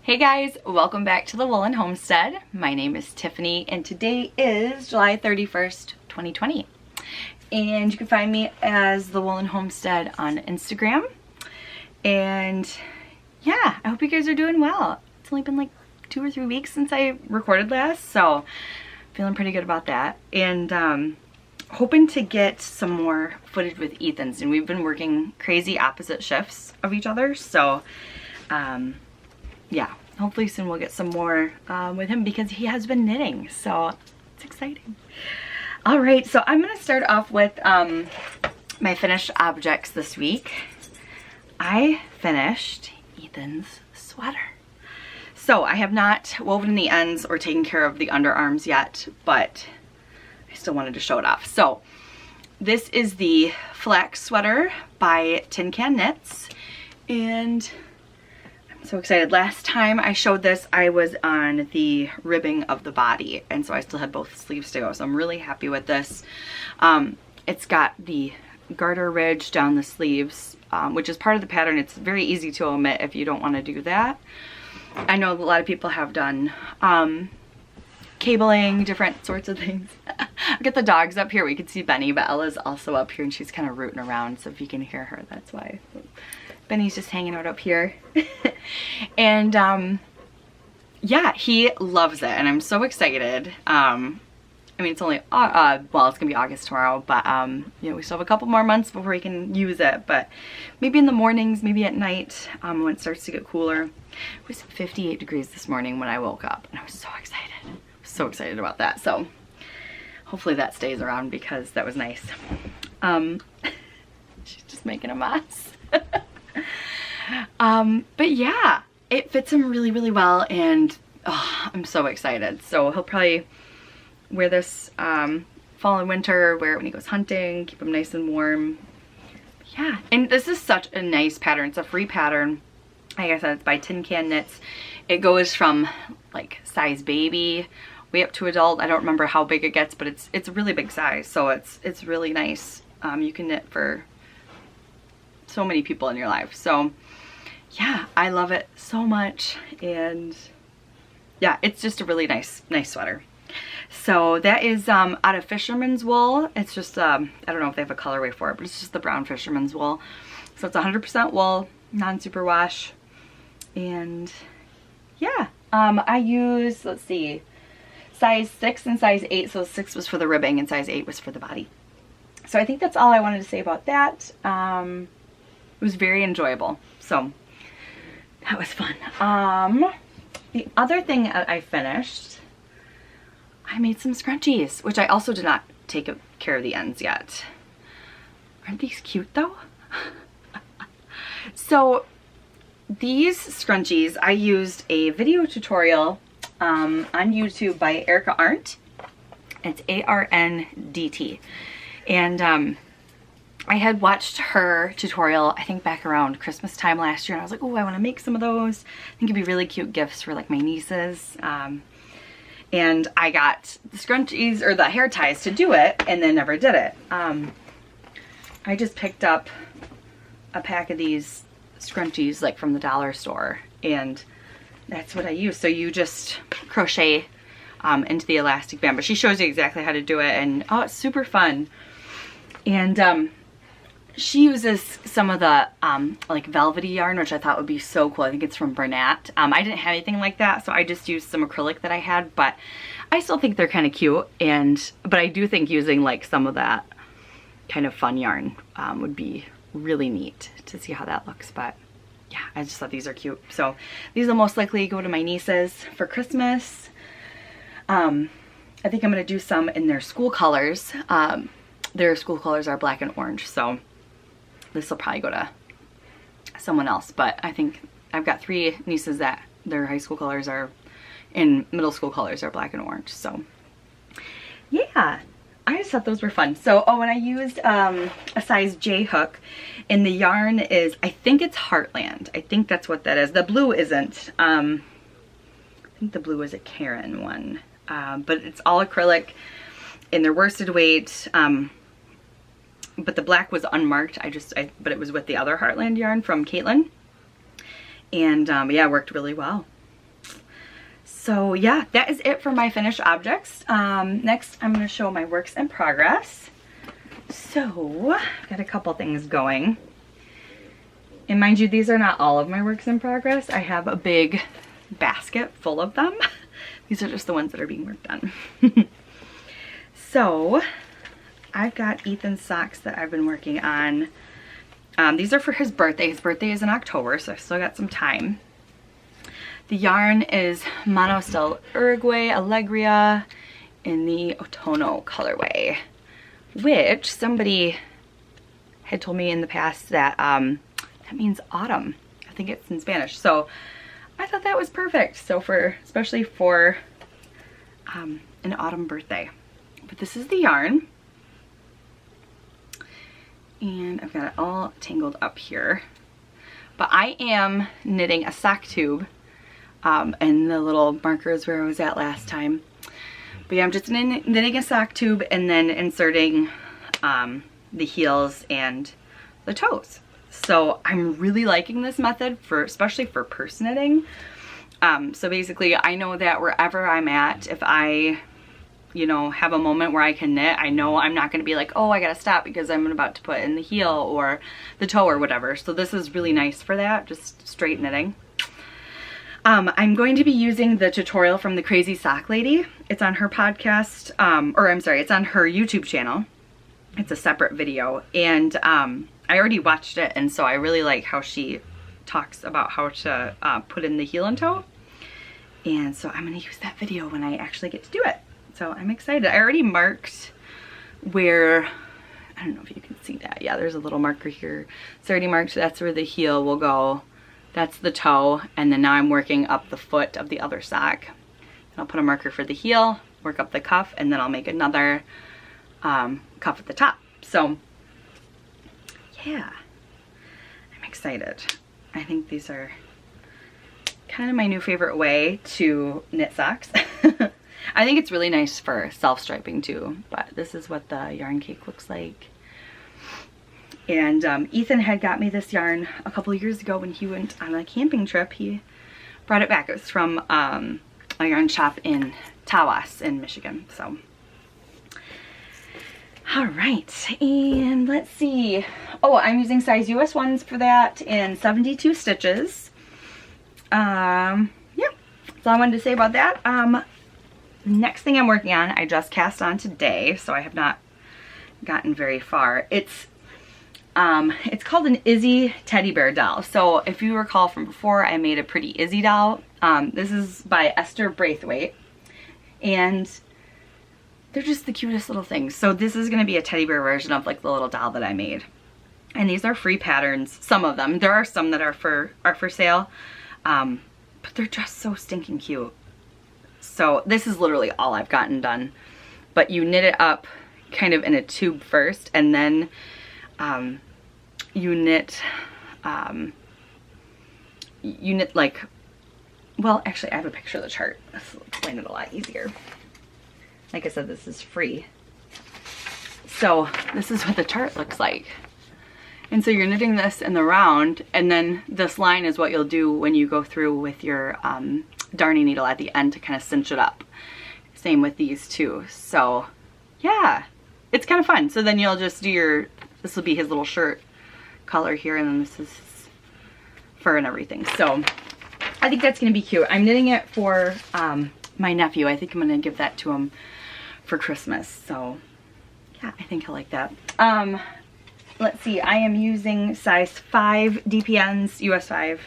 Hey guys, welcome back to the Woolen Homestead. My name is Tiffany and today is July 31st, 2020. And you can find me as the Woolen Homestead on Instagram. And yeah, I hope you guys are doing well. It's only been like 2 or 3 weeks since I recorded last, so feeling pretty good about that. And hoping to get some more footage with Ethan's, and we've been working crazy opposite shifts of each other, so yeah, hopefully soon we'll get some more with him because he has been knitting, so it's exciting. All right, so I'm gonna start off with my finished objects this week. I finished Ethan's sweater. So I have not woven the ends or taken care of the underarms yet, but I still wanted to show it off. So this is the flax sweater by Tin Can Knits, and so excited. Last time I showed this, I was on the ribbing of the body, and so I still had both sleeves to go, so I'm really happy with this. It's got the garter ridge down the sleeves, which is part of the pattern. It's very easy to omit if you don't want to do that. I know a lot of people have done cabling, different sorts of things. I'll get the dogs up here. We can see Benny, but Ella's also up here and she's kind of rooting around, so if you can hear her, that's why. Benny's just hanging out up here. And yeah, he loves it and I'm so excited. I mean, it's only well, it's gonna be August tomorrow, but you know, we still have a couple more months before we can use it, but maybe in the mornings, maybe at night, when it starts to get cooler. It was 58 degrees this morning when I woke up and I was so excited. So excited about that. So hopefully that stays around because that was nice. She's just making a mess. But yeah, it fits him really, really well, and oh, I'm so excited. So he'll probably wear this fall and winter, wear it when he goes hunting, keep him nice and warm. Yeah, and this is such a nice pattern. It's a free pattern. Like I said, it's by Tin Can Knits. It goes from like size baby way up to adult. I don't remember how big it gets, but it's a really big size, so it's really nice. You can knit for so many people in your life. So yeah, I love it so much, and yeah, it's just a really nice sweater. So that is out of fisherman's wool. It's just I don't know if they have a colorway for it, but it's just the brown fisherman's wool. So it's 100% wool, non-superwash, and yeah, I use, let's see, size 6 and size 8. So 6 was for the ribbing and size 8 was for the body. So I think that's all I wanted to say about that. It was very enjoyable, so that was fun. The other thing that I finished, I made some scrunchies, which I also did not take care of the ends yet. Aren't these cute though? So these scrunchies, I used a video tutorial on YouTube by Erica Arndt. It's A-R-N-D-T. And I had watched her tutorial, I think back around Christmas time last year, and I was like, oh, I want to make some of those. I think it'd be really cute gifts for like my nieces. And I got the scrunchies or the hair ties to do it and then never did it. I just picked up a pack of these scrunchies like from the dollar store, and that's what I use. So you just crochet into the elastic band, but she shows you exactly how to do it, and oh, it's super fun. And she uses some of the like velvety yarn, which I thought would be so cool. I think it's from Bernat. I didn't have anything like that, so I just used some acrylic that I had, but I still think they're kind of cute. But I do think using like some of that kind of fun yarn would be really neat to see how that looks. But yeah, I just thought these are cute. So these will most likely go to my nieces for Christmas. I think I'm gonna do some in their school colors. Their school colors are black and orange, so this will probably go to someone else. But I think I've got 3 nieces that their high school colors are, and middle school colors are black and orange. So yeah, I just thought those were fun. So, oh, and I used a size J hook, and the yarn is, I think it's Heartland. I think that's what that is. The blue isn't. I think the blue is a Karen one, but it's all acrylic, and they're worsted weight. But the black was unmarked. but it was with the other Heartland yarn from Caitlin. And yeah, it worked really well. So yeah, that is it for my finished objects. Next, I'm going to show my works in progress. So, I've got a couple things going. And mind you, these are not all of my works in progress. I have a big basket full of them. These are just the ones that are being worked on. So, I've got Ethan's socks that I've been working on. These are for his birthday. His birthday is in October, so I've still got some time. The yarn is Monostel Uruguay Allegria in the Otono colorway, which somebody had told me in the past that that means autumn. I think it's in Spanish. So I thought that was perfect. So especially for an autumn birthday. But this is the yarn. And I've got it all tangled up here. But I am knitting a sock tube. And the little markers where I was at last time. But yeah, I'm just knitting a sock tube and then inserting the heels and the toes. So I'm really liking this method especially for purse knitting. So basically I know that wherever I'm at, if I, you know, have a moment where I can knit, I know I'm not going to be like, oh, I gotta stop because I'm about to put in the heel or the toe or whatever. So this is really nice for that, just straight knitting. I'm going to be using the tutorial from the Crazy Sock Lady. It's on her podcast, or I'm sorry, it's on her YouTube channel. It's a separate video, and I already watched it, and so I really like how she talks about how to put in the heel and toe. And so I'm going to use that video when I actually get to do it. So I'm excited. I already marked where, I don't know if you can see that. Yeah, there's a little marker here. It's already marked. That's where the heel will go. That's the toe, and then now I'm working up the foot of the other sock. And I'll put a marker for the heel, work up the cuff, and then I'll make another cuff at the top. So yeah, I'm excited. I think these are kind of my new favorite way to knit socks. I think it's really nice for self-striping too, but this is what the yarn cake looks like. And Ethan had got me this yarn a couple of years ago when he went on a camping trip. He brought it back. It was from a yarn shop in Tawas in Michigan. So, all right, and let's see. Oh, I'm using size US ones for that in 72 stitches. Yeah, that's all I wanted to say about that. Next thing I'm working on, I just cast on today, so I have not gotten very far. It's called an Izzy teddy bear doll. So if you recall from before, I made a pretty Izzy doll. This is by Esther Braithwaite, and they're just the cutest little things. So this is going to be a teddy bear version of like the little doll that I made. And these are free patterns, some of them. There are some that are for sale, but they're just so stinking cute. So this is literally all I've gotten done. But you knit it up kind of in a tube first, and then you knit like, well, actually I have a picture of the chart. This will explain it a lot easier. Like I said, this is free. So this is what the chart looks like. And so you're knitting this in the round, and then this line is what you'll do when you go through with your darning needle at the end to kind of cinch it up. Same with these two. So yeah, it's kind of fun. So then you'll just do this will be his little shirt color here, and then this is fur and everything. So I think that's going to be cute. I'm knitting it for my nephew. I think I'm going to give that to him for Christmas. So yeah, I think he'll like that. Let's see, I am using size 5 DPNs, US 5.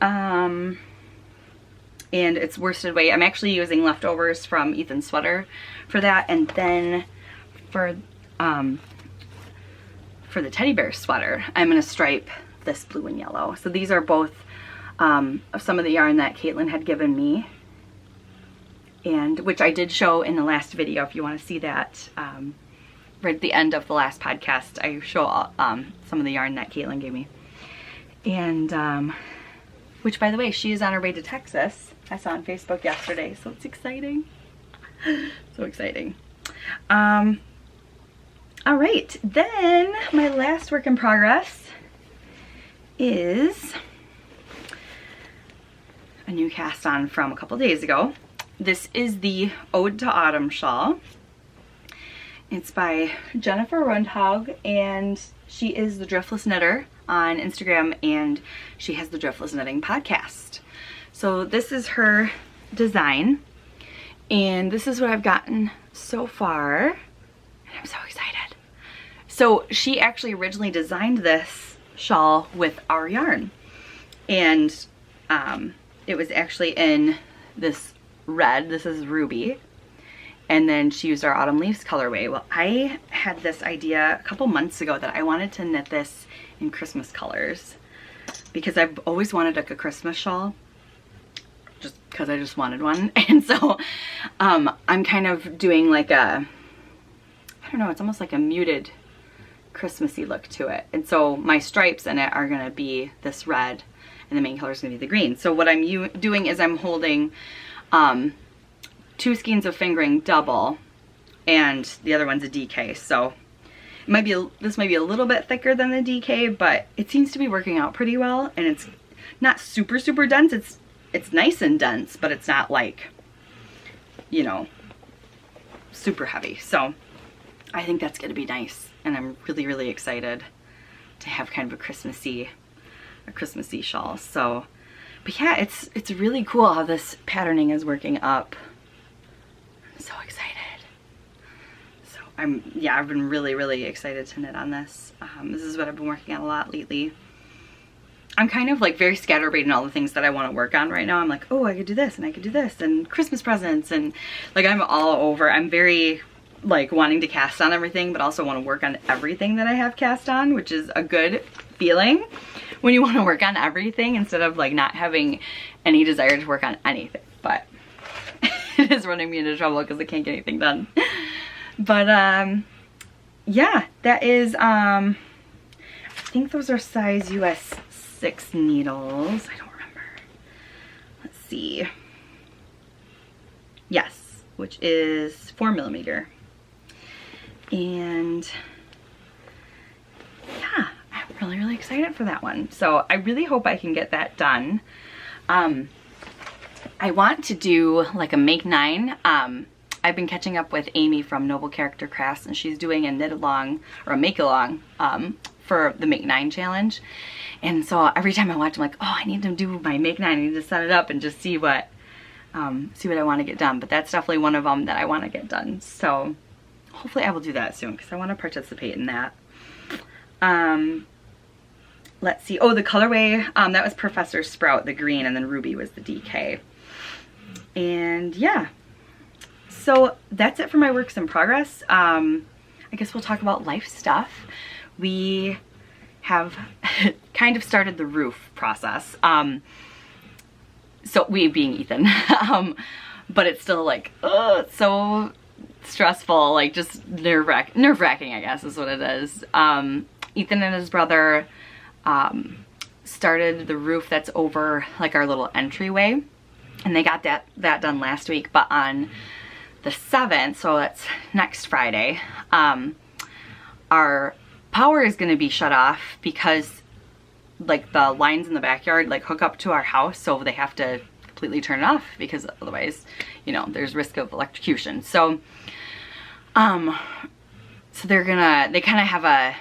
And it's worsted weight. I'm actually using leftovers from Ethan's sweater for that, and then for the teddy bear sweater, I'm going to stripe this blue and yellow. So these are both some of the yarn that Caitlin had given me, and which I did show in the last video. If you want to see that, right at the end of the last podcast, I show some of the yarn that Caitlin gave me. And which, by the way, she is on her way to Texas. I saw on Facebook yesterday, so it's exciting. So exciting. All right, then my last work in progress is, a new cast on from a couple days ago. This is the Ode to Autumn shawl. It's by Jennifer Rundhog, and she is the Driftless Knitter on Instagram, and she has the Driftless Knitting podcast. So this is her design, and this is what I've gotten so far, and I'm so excited. So she actually originally designed this shawl with our yarn, and it was actually in this red. This is Ruby. And then she used our Autumn Leaves colorway. Well, I had this idea a couple months ago that I wanted to knit this in Christmas colors, because I've always wanted like a Christmas shawl, just because I just wanted one. And so I'm kind of doing like a, I don't know, it's almost like a muted Christmassy look to it. And so my stripes in it are gonna be this red, and the main color is gonna be the green. So what I'm doing is I'm holding 2 skeins of fingering double, and the other one's a DK. So it might be this might be a little bit thicker than the DK, but it seems to be working out pretty well, and it's not super dense. It's nice and dense, but it's not like, you know, super heavy. So I think that's gonna be nice, and I'm really excited to have kind of a Christmassy shawl. So, but yeah, it's really cool how this patterning is working up. So excited. So I've been really excited to knit on this. This is what I've been working on a lot lately. I'm kind of like very scatterbrained in all the things that I want to work on right now. I'm like, oh, I could do this and I could do this, and Christmas presents, and like I'm all over. I'm very like wanting to cast on everything, but also want to work on everything that I have cast on, which is a good feeling when you want to work on everything instead of like not having any desire to work on anything. But it is running me into trouble because I can't get anything done. But yeah, that is I think those are size US 6 needles. I don't remember. Let's see. Yes, which is 4mm. And yeah, I'm really excited for that one. So I really hope I can get that done. I want to do like a make 9. I've been catching up with Amy from Noble Character Crafts, and she's doing a knit along or a make along for the make 9 challenge. And so every time I watch, I'm like, oh, I need to do my make 9. I need to set it up and just see what I want to get done. But that's definitely one of them that I want to get done. So hopefully I will do that soon, because I want to participate in that. Let's see. Oh, the colorway, that was Professor Sprout, the green, and then Ruby was the DK. And yeah, so that's it for my works in progress. I guess we'll talk about life stuff. We have kind of started the roof process. So we being Ethan, but it's still like, oh, it's so stressful, like just nerve-wracking, I guess is what it is. Ethan and his brother started the roof that's over like our little entryway, and they got that done last week. But on the 7th, so that's next Friday, our power is going to be shut off because like the lines in the backyard like hook up to our house, so they have to completely turn it off, because otherwise, you know, there's risk of electrocution. So so they kind of have a,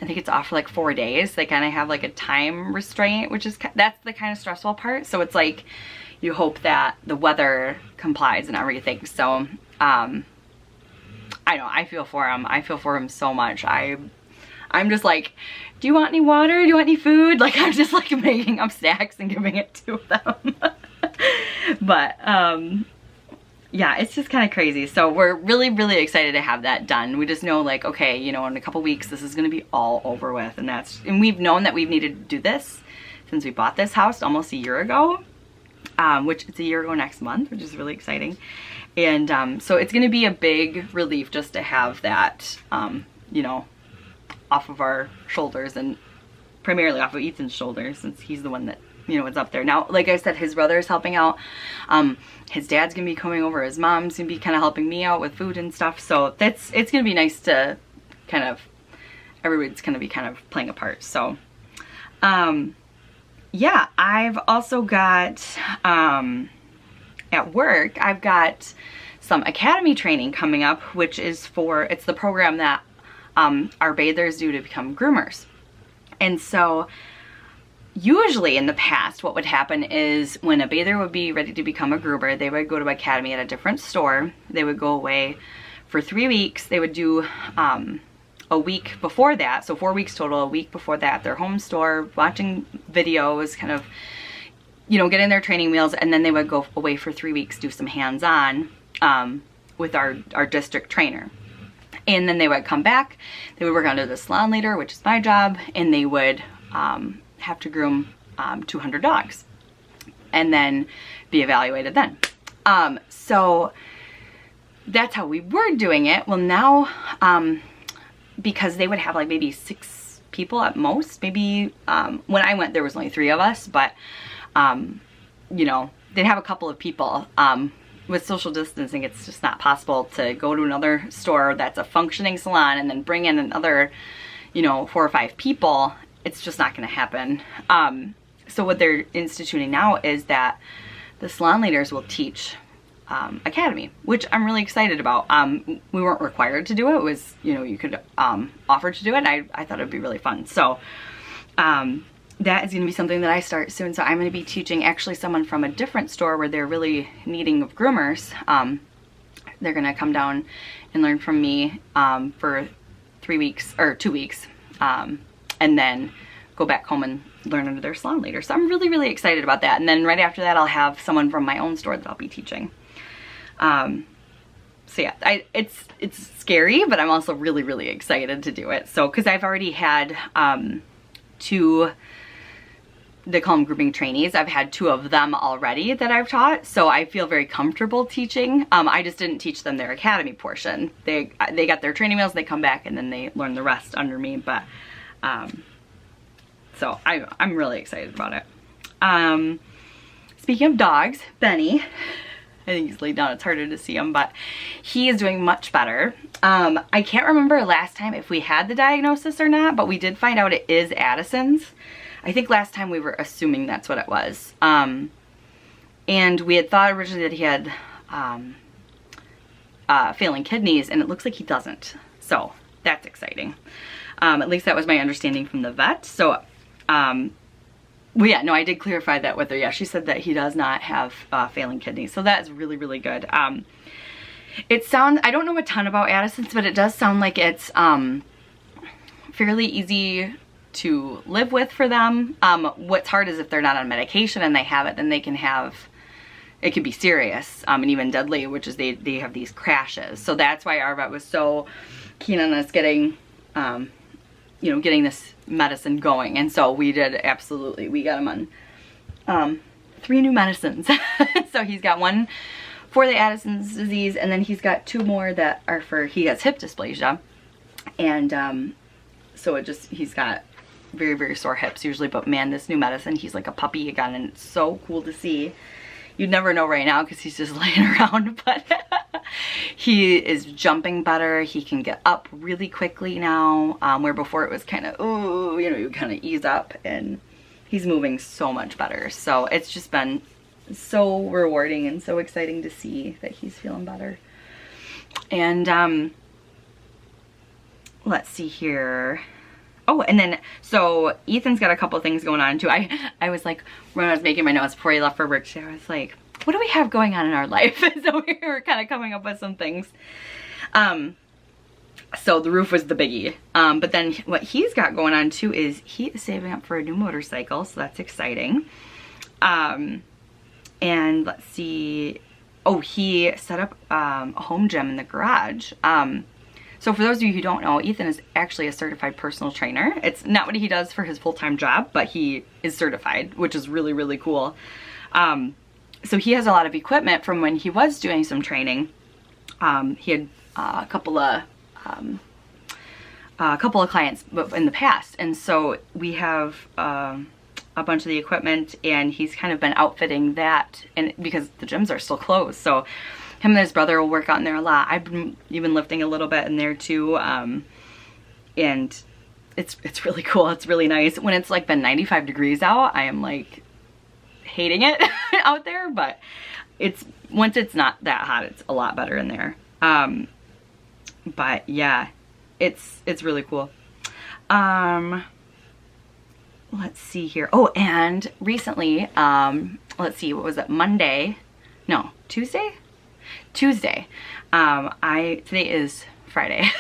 I think it's off for like 4 days. They kind of have like a time restraint, which is, that's the kind of stressful part. So it's like, you hope that the weather complies and everything. So, I know, I feel for him. I feel for him so much. I'm just like, do you want any water? Do you want any food? Like, I'm just like making up snacks and giving it to them. But, yeah, it's just kind of crazy. So we're really excited to have that done. We just know like, okay, you know, in a couple weeks, this is going to be all over with. And we've known that we've needed to do this since we bought this house almost a year ago, which it's a year ago next month, which is really exciting. And so it's going to be a big relief just to have that, you know, off of our shoulders, and primarily off of Ethan's shoulders, since he's the one that, you know, is up there. Now, like I said, his brother is helping out. His dad's gonna be coming over. His mom's gonna be kind of helping me out with food and stuff. So it's gonna be nice to kind of, everybody's gonna be kind of playing a part. So yeah, I've also got, at work, I've got some academy training coming up, which is it's the program that our bathers do to become groomers. And so usually in the past, what would happen is when a bather would be ready to become a groomer, they would go to academy at a different store. They would go away for 3 weeks. They would do a week before that, so 4 weeks total, a week before that at their home store, watching videos, kind of, you know, getting their training wheels, and then they would go away for 3 weeks, do some hands-on with our district trainer. And then they would come back, they would work under the salon leader, which is my job, and they would have to groom 200 dogs and then be evaluated then. So that's how we were doing it. Well, now, because they would have like maybe 6 people at most, maybe when I went there was only 3 of us, but you know, they'd have a couple of people. With social distancing, it's just not possible to go to another store that's a functioning salon and then bring in another, you know, 4 or 5 people. It's just not going to happen. So what they're instituting now is that the salon leaders will teach academy, which I'm really excited about. We weren't required to do it. It was, you know, you could offer to do it, and I thought it'd be really fun. So that is going to be something that I start soon. So I'm going to be teaching actually someone from a different store where they're really needing of groomers. They're going to come down and learn from me for 3 weeks or 2 weeks, and then go back home and learn under their salon leader. So I'm really, really excited about that. And then right after that, I'll have someone from my own store that I'll be teaching. So yeah, it's scary, but I'm also really, really excited to do it. So, cause I've already had, 2, they call them grooming trainees. I've had 2 of them already that I've taught. So I feel very comfortable teaching. I just didn't teach them their academy portion. They got their training wheels, they come back and then they learn the rest under me. But, so I'm really excited about it. Speaking of dogs, Benny, I think he's laid down, it's harder to see him, but he is doing much better. I can't remember last time if we had the diagnosis or not, but we did find out it is Addison's. I think last time we were assuming that's what it was. And we had thought originally that he had failing kidneys, and it looks like he doesn't. So that's exciting. At least that was my understanding from the vet. So well, yeah, no, I did clarify that with her. Yeah, she said that he does not have failing kidneys. So that's really, really good. It sounds, I don't know a ton about Addison's, but it does sound like it's fairly easy to live with for them. What's hard is if they're not on medication and they have it, then they can have, it could be serious and even deadly, which is they have these crashes. So that's why our vet was so keen on us getting, you know, getting this medicine going. And so we did, absolutely. We got him on 3 new medicines. So he's got 1 for the Addison's disease, and then he's got 2 more that are for, he has hip dysplasia. And so it just, he's got very, very sore hips usually, but man, this new medicine, he's like a puppy again, and it's so cool to see. You'd never know right now because he's just laying around, but he is jumping better. He can get up really quickly now, where before it was kind of, oh, you know, you kind of ease up, and he's moving so much better. So it's just been so rewarding and so exciting to see that he's feeling better. And let's see here. Oh, and then, so Ethan's got a couple things going on too. I was like, when I was making my notes before he left for work today, I was like, what do we have going on in our life? So we were kind of coming up with some things. So the roof was the biggie. But then what he's got going on too is he is saving up for a new motorcycle. So that's exciting. And let's see. Oh, he set up a home gym in the garage. So for those of you who don't know, Ethan is actually a certified personal trainer. It's not what he does for his full-time job, but he is certified, which is really, really cool. So he has a lot of equipment from when he was doing some training. He had a couple of clients in the past. And so we have a bunch of the equipment, and he's kind of been outfitting that, and because the gyms are still closed. So him and his brother will work out in there a lot. I've been even lifting a little bit in there too. And it's really cool. It's really nice. When it's like been 95 degrees out, I am like hating it out there, but once it's not that hot, it's a lot better in there. But yeah, it's really cool. Let's see here. Oh, and recently, let's see, what was it? Monday? No, Tuesday? Tuesday. Today is Friday.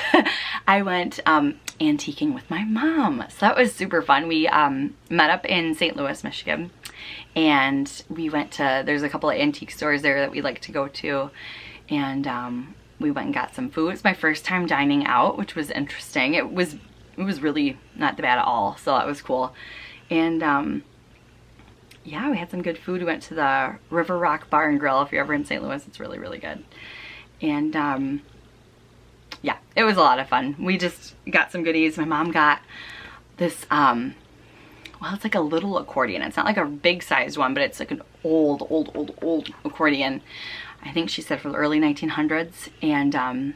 I went antiquing with my mom. So that was super fun. We met up in St. Louis, Michigan, and we went to, there's a couple of antique stores there that we like to go to, and we went and got some food. It's my first time dining out, which was interesting. It was really not bad at all, so that was cool. And yeah, we had some good food. We went to the River Rock Bar and Grill. If you're ever in St. Louis, it's really, really good. And yeah, it was a lot of fun. We just got some goodies. My mom got this, well, it's like a little accordion. It's not like a big sized one, but it's like an old accordion. I think she said from the early 1900s. And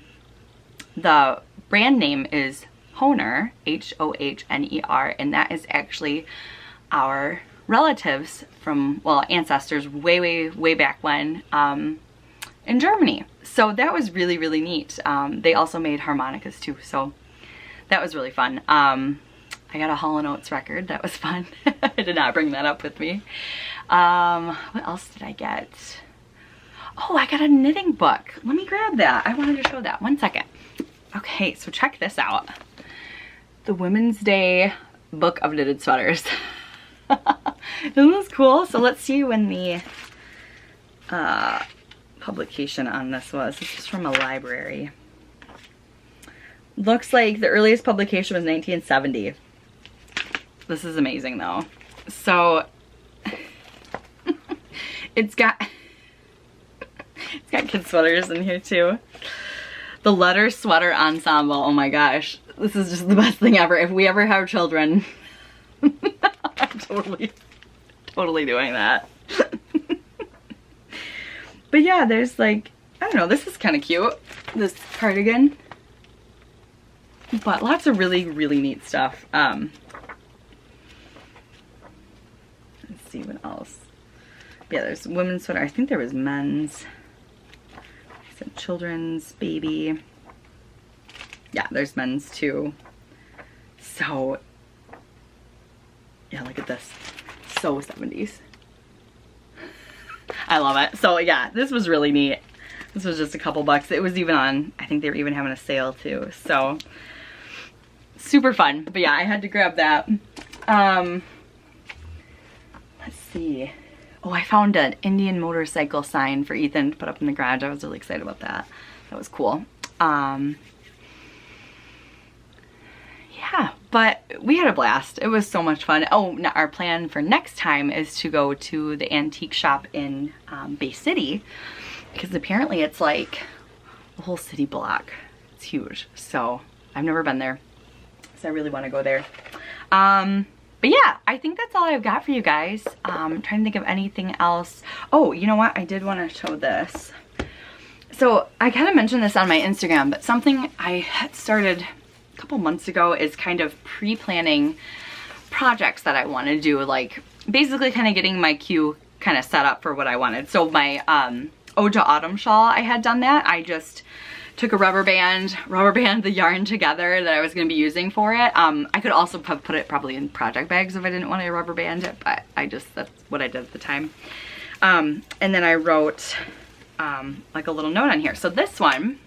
the brand name is Hohner, H-O-H-N-E-R, and that is actually our relatives from, well, ancestors way back when in Germany. So that was really, really neat. They also made harmonicas too, so that was really fun. I got a Hall & Oates record. That was fun. I did not bring that up with me. What else did I get? Oh, I got a knitting book. Let me grab that. I wanted to show that. One second. Okay, so check this out. The Women's Day Book of Knitted Sweaters. Isn't this cool? So let's see when the publication on this was. This is from a library. Looks like the earliest publication was 1970. This is amazing though. So it's got kid sweaters in here too. The Letter Sweater Ensemble. Oh my gosh. This is just the best thing ever. If we ever have children, I'm totally doing that. But yeah, there's like, I don't know, this is kind of cute. This cardigan. But lots of really, really neat stuff. Let's see what else. Yeah, there's women's sweater. I think there was men's. Some children's, baby. Yeah, there's men's too. So, yeah, look at this. So 70s. I love it. So yeah, this was really neat. This was just a couple bucks. It was even on, I think they were even having a sale too. So, super fun. But yeah, I had to grab that. Let's see. Oh, I found an Indian motorcycle sign for Ethan to put up in the garage. I was really excited about that. That was cool. Yeah, but we had a blast. It was so much fun. Oh, our plan for next time is to go to the antique shop in Bay City, because apparently it's like a whole city block. It's huge. So I've never been there, so I really want to go there. But yeah, I think that's all I've got for you guys. I'm trying to think of anything else. Oh, you know what? I did want to show this. So I kind of mentioned this on my Instagram, but something I had started a couple months ago is kind of pre-planning projects that I want to do. Like basically kind of getting my queue kind of set up for what I wanted. So my Ode to Autumn shawl, I had done that. I just took a rubber band the yarn together that I was going to be using for it. I could also put it probably in project bags if I didn't want to rubber band it, but that's what I did at the time. And then I wrote like a little note on here. So this one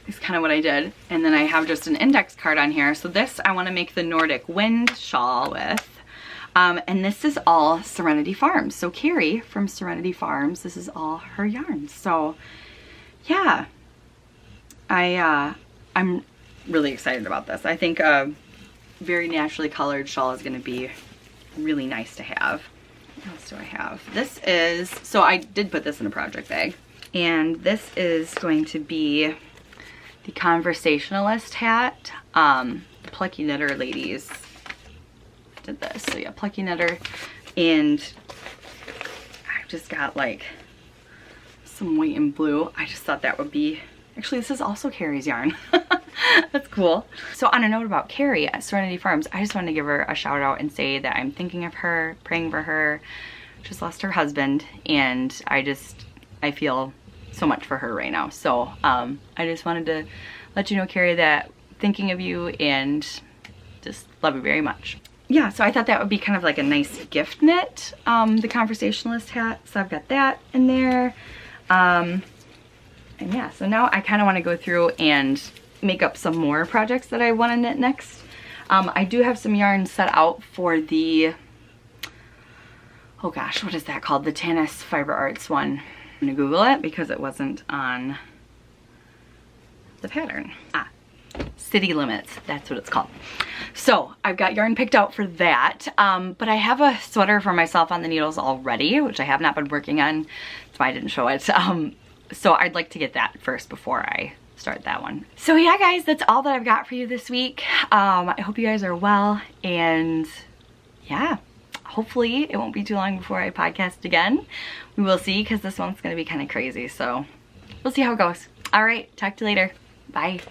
is kind of what I did. And then I have just an index card on here. So this I want to make the Nordic Wind shawl with. And this is all Serenity Farms. So Carrie from Serenity Farms, this is all her yarn. So yeah, I'm really excited about this. I think a very naturally colored shawl is going to be really nice to have. What else do I have? This is, so I did put this in a project bag, and this is going to be the Conversationalist hat. Plucky Knitter ladies did this. So yeah, Plucky Knitter, and I've just got like some white and blue. I just thought that would be, actually this is also Carrie's yarn. That's cool. So on a note about Carrie at Serenity Farms, I just wanted to give her a shout out and say that I'm thinking of her, praying for her. Just lost her husband, and I feel so much for her right now. So I just wanted to let you know, Carrie, that thinking of you and just love you very much. Yeah, so I thought that would be kind of like a nice gift knit, the conversationalist hat. So I've got that in there. And yeah, so now I kind of want to go through and make up some more projects that I want to knit next. I do have some yarn set out for the, oh gosh, what is that called? The Tanis Fiber Arts one. I'm gonna Google it because it wasn't on the pattern. City Limits, that's what it's called. So I've got yarn picked out for that, but I have a sweater for myself on the needles already, which I have not been working on. That's why I didn't show it. So I'd like to get that first before I start that one. So yeah, guys, that's all that I've got for you this week. I hope you guys are well, and yeah, hopefully it won't be too long before I podcast again. We will see, because this one's gonna be kind of crazy, so we'll see how it goes. All right, talk to you later. Bye.